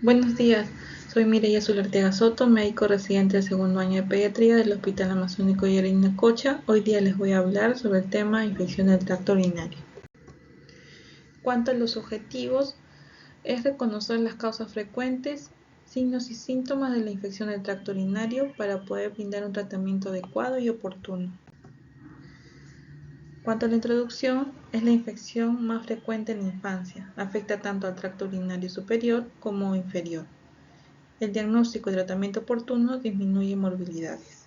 Buenos días, soy Mireya Sulartega Soto, médico residente del segundo año de pediatría del Hospital Amazónico Yarainacocha. Hoy día les voy a hablar sobre el tema infección del tracto urinario. Cuanto a los objetivos, es reconocer las causas frecuentes, signos y síntomas de la infección del tracto urinario para poder brindar un tratamiento adecuado y oportuno. Cuanto a la introducción, es la infección más frecuente en la infancia, afecta tanto al tracto urinario superior como inferior. El diagnóstico y tratamiento oportuno disminuye morbilidades.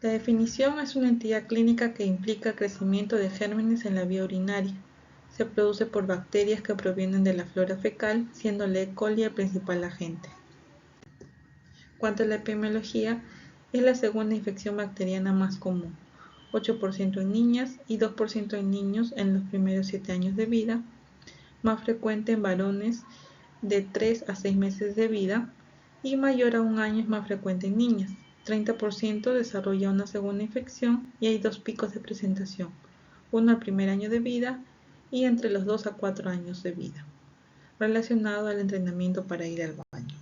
La definición es una entidad clínica que implica el crecimiento de gérmenes en la vía urinaria. Se produce por bacterias que provienen de la flora fecal, siendo la E. coli el principal agente. Cuanto a la epidemiología, es la segunda infección bacteriana más común, 8% en niñas y 2% en niños en los primeros 7 años de vida, más frecuente en varones de 3 a 6 meses de vida y mayor a un año es más frecuente en niñas. 30% desarrolla una segunda infección y hay dos picos de presentación, uno al primer año de vida y entre los 2 a 4 años de vida, relacionado al entrenamiento para ir al baño.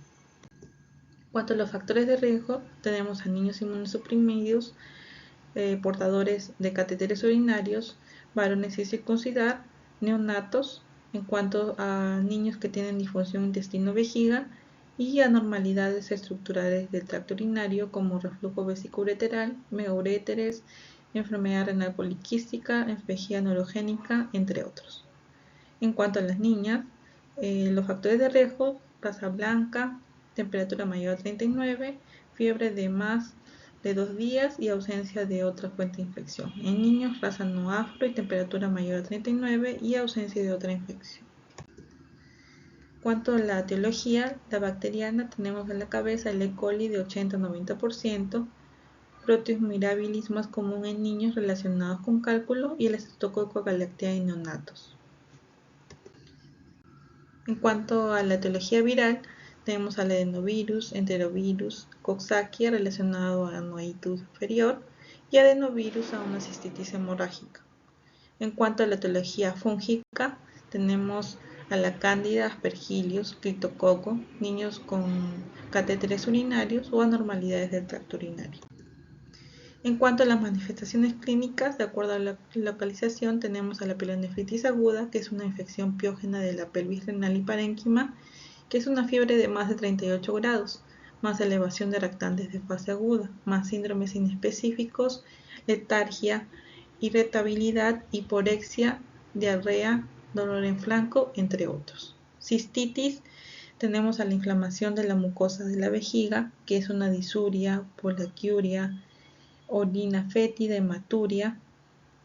Cuanto a los factores de riesgo, tenemos a niños inmunosuprimidos, portadores de catéteres urinarios, varones sin circuncidar, neonatos, en cuanto a niños que tienen disfunción intestino-vejiga y anormalidades estructurales del tracto urinario como reflujo vesicoureteral, megauréteres, enfermedad renal poliquística, vejiga neurogénica, entre otros. En cuanto a las niñas, los factores de riesgo, raza blanca, temperatura mayor a 39, fiebre de más de 2 días y ausencia de otra fuente de infección. En niños, raza no afro y temperatura mayor a 39 y ausencia de otra infección. Cuanto a la etiología, la bacteriana, tenemos en la cabeza el E. coli de 80-90%, Proteus mirabilis más común en niños relacionados con cálculo y el Streptococcus galactiae en neonatos. En cuanto a la etiología viral, tenemos al adenovirus, enterovirus, coxsackia relacionado a anuaitus inferior y adenovirus a una cistitis hemorrágica. En cuanto a la etiología fúngica, tenemos a la cándida, aspergillus, criptococo, niños con catéteres urinarios o anormalidades del tracto urinario. En cuanto a las manifestaciones clínicas, de acuerdo a la localización, tenemos a la pielonefritis aguda, que es una infección piógena de la pelvis renal y parénquima, que es una fiebre de más de 38 grados, más elevación de lactantes de fase aguda, más síndromes inespecíficos, letargia, irritabilidad, hiporexia, diarrea, dolor en flanco, entre otros. Cistitis, tenemos a la inflamación de la mucosa de la vejiga, que es una disuria, poliaquiuria, orina fétida, hematuria.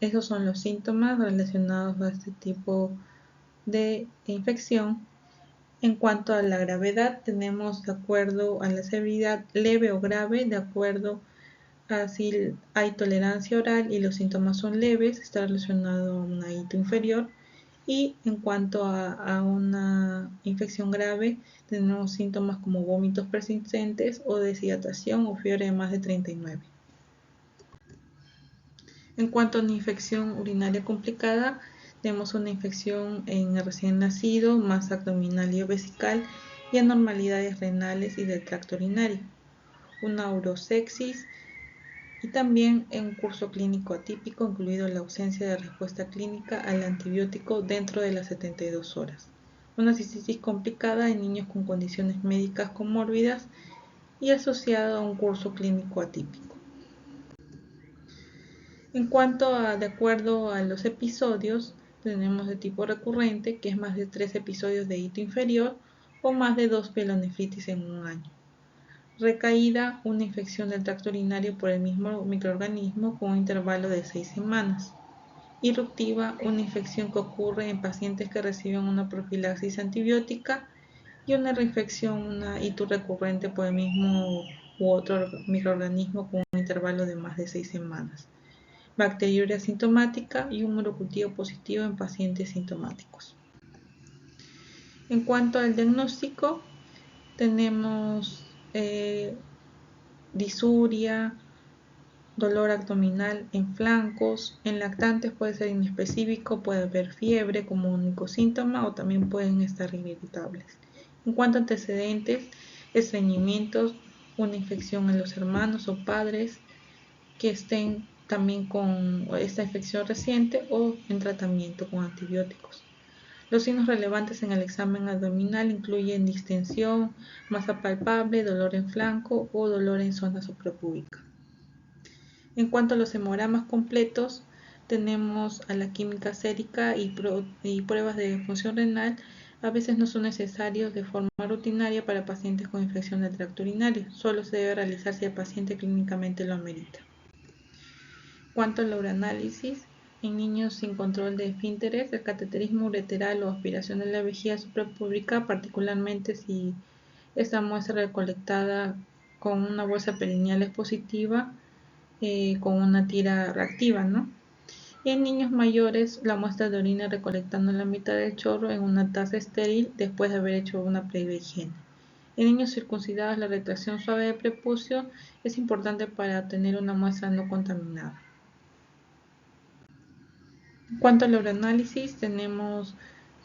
Esos son los síntomas relacionados a este tipo de infección. En cuanto a la gravedad, tenemos de acuerdo a la severidad leve o grave, de acuerdo a si hay tolerancia oral y los síntomas son leves, está relacionado a un hito inferior. Y en cuanto a una infección grave, tenemos síntomas como vómitos persistentes o deshidratación o fiebre de más de 39. En cuanto a una infección urinaria complicada, tenemos una infección en el recién nacido, masa abdominal y vesical y anormalidades renales y del tracto urinario, una urosexis y también en un curso clínico atípico, incluido la ausencia de respuesta clínica al antibiótico dentro de las 72 horas, una cistitis complicada en niños con condiciones médicas comórbidas y asociada a un curso clínico atípico. En cuanto a, de acuerdo a los episodios, tenemos de tipo recurrente, que es más de 3 episodios de hito inferior o más de 2 pielonefritis en un año. Recaída, una infección del tracto urinario por el mismo microorganismo con un intervalo de 6 semanas. Irruptiva, una infección que ocurre en pacientes que reciben una profilaxis antibiótica y una reinfección, una hito recurrente por el mismo u otro microorganismo con un intervalo de más de 6 semanas. Bacteriuria asintomática y un urocultivo positivo en pacientes sintomáticos. En cuanto al diagnóstico, tenemos disuria, dolor abdominal en flancos. En lactantes puede ser inespecífico, puede haber fiebre como único síntoma o también pueden estar irritables. En cuanto a antecedentes, estreñimientos, una infección en los hermanos o padres que estén también con esta infección reciente o en tratamiento con antibióticos. Los signos relevantes en el examen abdominal incluyen distensión, masa palpable, dolor en flanco o dolor en zona suprapúbica. En cuanto a los hemogramas completos, tenemos a la química sérica y pruebas de función renal. A veces no son necesarios de forma rutinaria para pacientes con infección del tracto urinario. Solo se debe realizar si el paciente clínicamente lo amerita. En cuanto al uranálisis, en niños sin control de esfínteres, el cateterismo ureteral o aspiración de la vejiga suprapúbica, particularmente si esta muestra recolectada con una bolsa perineal es positiva, con una tira reactiva, ¿no? Y en niños mayores, la muestra de orina recolectando la mitad del chorro en una taza estéril después de haber hecho una previa higiene. En niños circuncidados, la retracción suave de prepucio es importante para obtener una muestra no contaminada. En cuanto al uranálisis, tenemos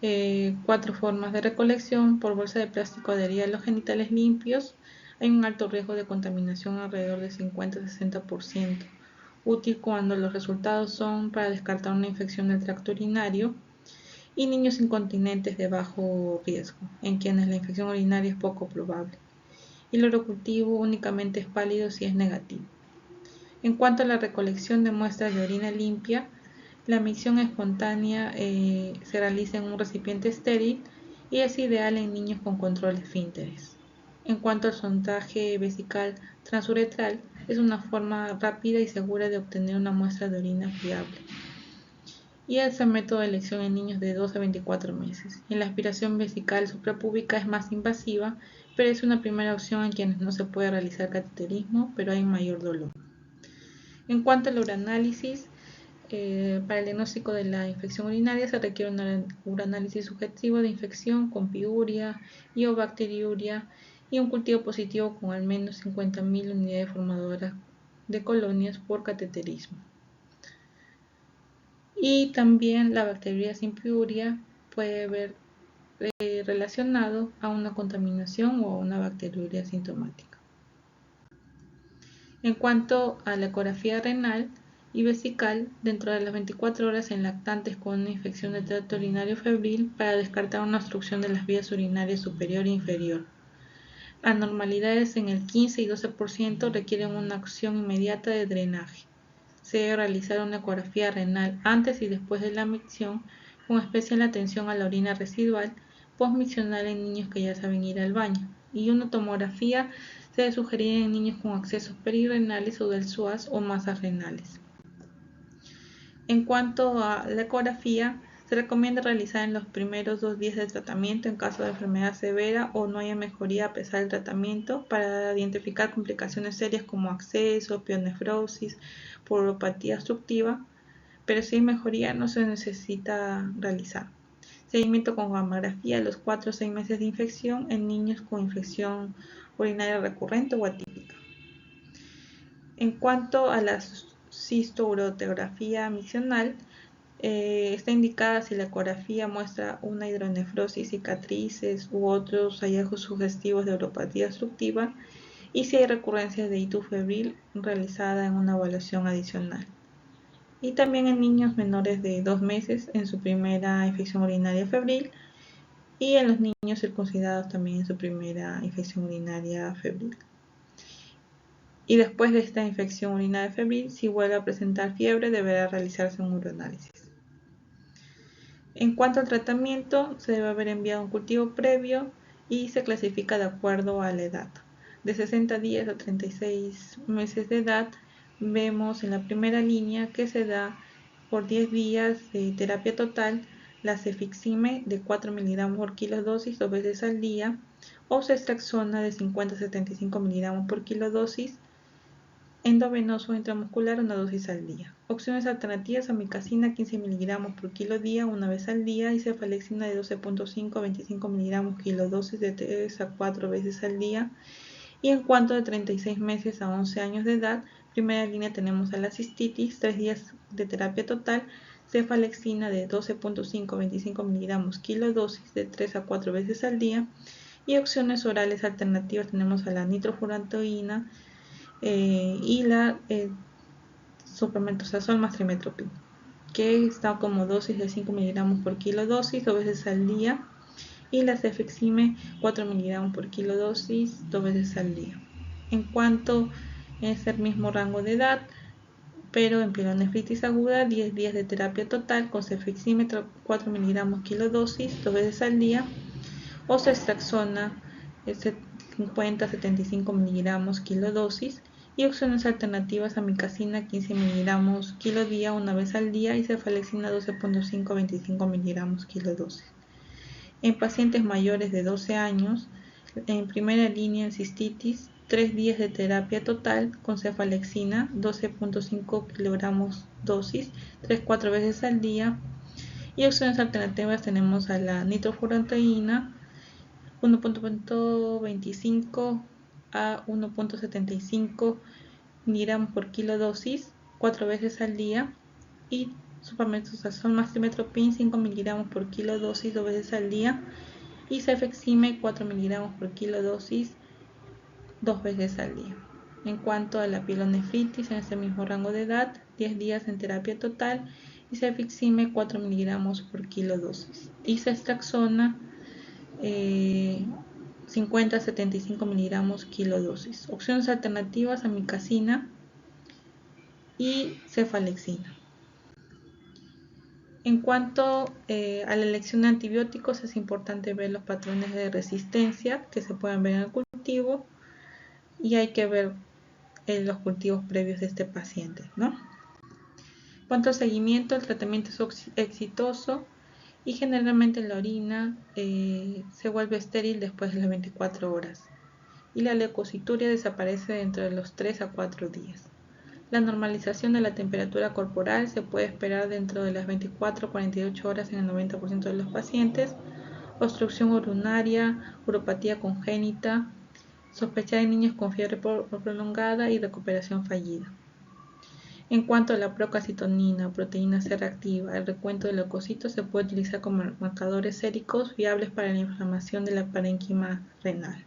4 formas de recolección. Por bolsa de plástico adherida a los genitales limpios, hay un alto riesgo de contaminación, alrededor de 50-60%. Útil cuando los resultados son para descartar una infección del tracto urinario, y niños incontinentes de bajo riesgo, en quienes la infección urinaria es poco probable. Y el urocultivo únicamente es pálido si es negativo. En cuanto a la recolección de muestras de orina limpia, la micción espontánea se realiza en un recipiente estéril y es ideal en niños con control de esfínteres. En cuanto al sondaje vesical transuretral, es una forma rápida y segura de obtener una muestra de orina fiable. Y es el método de elección en niños de 2 a 24 meses. En la aspiración vesical suprapúbica es más invasiva, pero es una primera opción en quienes no se puede realizar cateterismo, pero hay mayor dolor. En cuanto al uranálisis, para el diagnóstico de la infección urinaria se requiere un uranálisis subjetivo de infección con piuria y o bacteriuria y un cultivo positivo con al menos 50.000 unidades formadoras de colonias por cateterismo. Y también la bacteriuria sin piuria puede haber relacionado a una contaminación o a una bacteriuria asintomática. En cuanto a la ecografía renal y vesical, dentro de las 24 horas en lactantes con una infección del tracto urinario febril para descartar una obstrucción de las vías urinarias superior e inferior. Anormalidades en el 15 y 12% requieren una acción inmediata de drenaje. Se debe realizar una ecografía renal antes y después de la micción, con especial atención a la orina residual postmiccional en niños que ya saben ir al baño, y una tomografía se debe sugerir en niños con accesos perirrenales o del SUAS o masas renales. En cuanto a la ecografía, se recomienda realizar en los primeros 2 días de tratamiento en caso de enfermedad severa o no haya mejoría a pesar del tratamiento, para identificar complicaciones serias como absceso, pielonefrosis, uropatía obstructiva, pero si hay mejoría no se necesita realizar. Seguimiento con mamografía a los 4 o 6 meses de infección en niños con infección urinaria recurrente o atípica. En cuanto a la cistourotografía miccional, está indicada si la ecografía muestra una hidronefrosis, cicatrices u otros hallazgos sugestivos de uropatía obstructiva y si hay recurrencias de ictus febril realizada en una evaluación adicional. Y también en niños menores de 2 meses en su primera infección urinaria febril y en los niños circuncidados también en su primera infección urinaria febril. Y después de esta infección urinaria febril, si vuelve a presentar fiebre, deberá realizarse un uranálisis. En cuanto al tratamiento, se debe haber enviado un cultivo previo y se clasifica de acuerdo a la edad. De 60 días a 36 meses de edad, vemos en la primera línea que se da por 10 días de terapia total la cefixime de 4 mg por kilo dosis 2 veces al día o ceftriaxona de 50 a 75 mg por kilo dosis endovenoso o intramuscular una dosis al día. Opciones alternativas: amikacina 15 mg por kilo día una vez al día y cefalexina de 12.5 a 25 mg kilo dosis de 3 a 4 veces al día. Y en cuanto de 36 meses a 11 años de edad, primera línea tenemos a la cistitis, 3 días de terapia total, cefalexina de 12.5-25 miligramos kilodosis de 3 a 4 veces al día. Y opciones orales alternativas tenemos a la nitrofurantoína y la suplementosazol más trimestoprim, que está como dosis de 5 miligramos por kilodosis 2 veces al día, y la cefixime 4 miligramos por kilodosis 2 veces al día. En cuanto es el mismo rango de edad, pero en pielonefritis aguda, 10 días de terapia total con cefixime 4 miligramos kilodosis 2 veces al día, o ceftriaxona 50-75 miligramos kilodosis, y opciones alternativas: amicacina 15 miligramos kilodía una vez al día y cefalexina 12.5-25 miligramos kilodosis. En pacientes mayores de 12 años, en primera línea en cistitis, 3 días de terapia total con cefalexina 12.5 kilogramos dosis 3-4 veces al día, y opciones alternativas tenemos a la nitrofurantoína 1.25 a 1.75 miligramos por kilodosis 4 veces al día, y suplementosazol más trimestoprim 5 miligramos por kilodosis 2 veces al día, y cefixime 4 miligramos por kilodosis 2 veces al día. En cuanto a la pielonefritis, en este mismo rango de edad, 10 días en terapia total y cefixime 4 miligramos por kilodosis, y ceftriaxona 50-75 miligramos kilodosis. Opciones alternativas: amicacina y cefalexina. En cuanto a la elección de antibióticos, es importante ver los patrones de resistencia que se pueden ver en el cultivo, y hay que ver los cultivos previos de este paciente, ¿no? En cuanto al seguimiento, el tratamiento es exitoso y generalmente la orina se vuelve estéril después de las 24 horas y la leucocituria desaparece dentro de los 3 a 4 días. La normalización de la temperatura corporal se puede esperar dentro de las 24 a 48 horas en el 90% de los pacientes. Obstrucción urinaria, uropatía congénita, sospechar en niños con fiebre prolongada y recuperación fallida. En cuanto a la procalcitonina, proteína C reactiva, el recuento de leucocitos se puede utilizar como marcadores séricos fiables para la inflamación de la parénquima renal.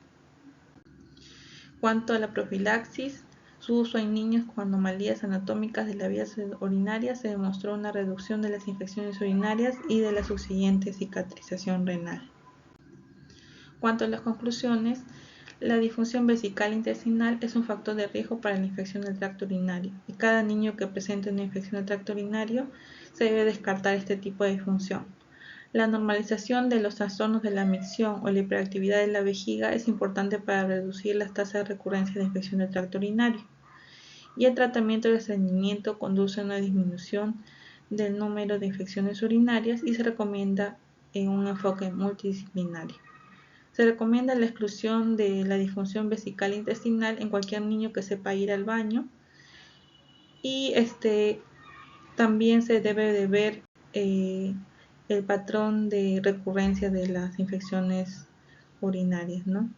En cuanto a la profilaxis, su uso en niños con anomalías anatómicas de la vía urinaria se demostró una reducción de las infecciones urinarias y de la subsiguiente cicatrización renal. En cuanto a las conclusiones, la disfunción vesical intestinal es un factor de riesgo para la infección del tracto urinario, y cada niño que presente una infección del tracto urinario se debe descartar este tipo de disfunción. La normalización de los trastornos de la micción o la hiperactividad de la vejiga es importante para reducir las tasas de recurrencia de infección del tracto urinario, y el tratamiento de estreñimiento conduce a una disminución del número de infecciones urinarias y se recomienda en un enfoque multidisciplinario. Se recomienda la exclusión de la disfunción vesical intestinal en cualquier niño que sepa ir al baño, y también se debe de ver el patrón de recurrencia de las infecciones urinarias, ¿no?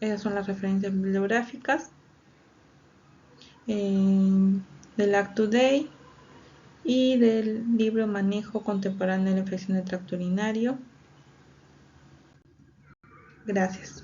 Esas son las referencias bibliográficas del Act Today y del libro Manejo Contemporáneo de la Infección del Tracto Urinario. Gracias.